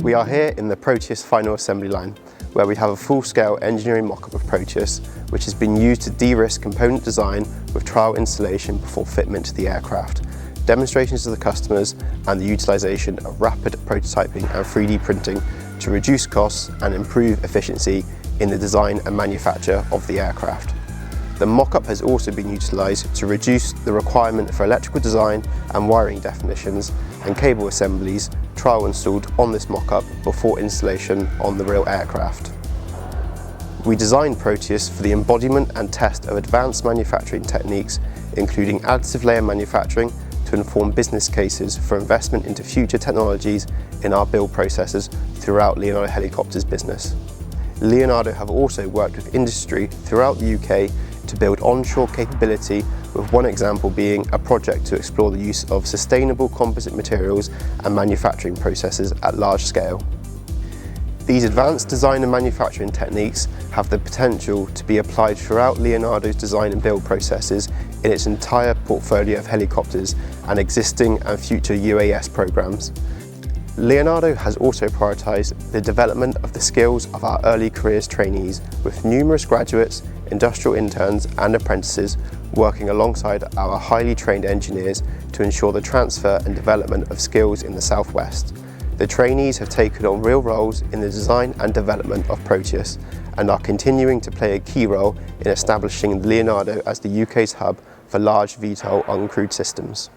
We are here in the Proteus final assembly line, where we have a full-scale engineering mock-up of Proteus, which has been used to de-risk component design with trial installation before fitment to the aircraft, demonstrations to the customers, and the utilisation of rapid prototyping and 3D printing to reduce costs and improve efficiency in the design and manufacture of the aircraft. The mock-up has also been utilised to reduce the requirement for electrical design and wiring definitions and cable assemblies trial installed on this mock-up before installation on the real aircraft. We designed Proteus for the embodiment and test of advanced manufacturing techniques, including additive layer manufacturing, to inform business cases for investment into future technologies in our build processes throughout Leonardo Helicopters business. Leonardo have also worked with industry throughout the UK to build onshore capability, with one example being a project to explore the use of sustainable composite materials and manufacturing processes at large scale. These advanced design and manufacturing techniques have the potential to be applied throughout Leonardo's design and build processes in its entire portfolio of helicopters and existing and future UAS programs. Leonardo has also prioritised the development of the skills of our early careers trainees, with numerous graduates, industrial interns and apprentices working alongside our highly trained engineers to ensure the transfer and development of skills in the Southwest. The trainees have taken on real roles in the design and development of Proteus and are continuing to play a key role in establishing Leonardo as the UK's hub for large VTOL uncrewed systems.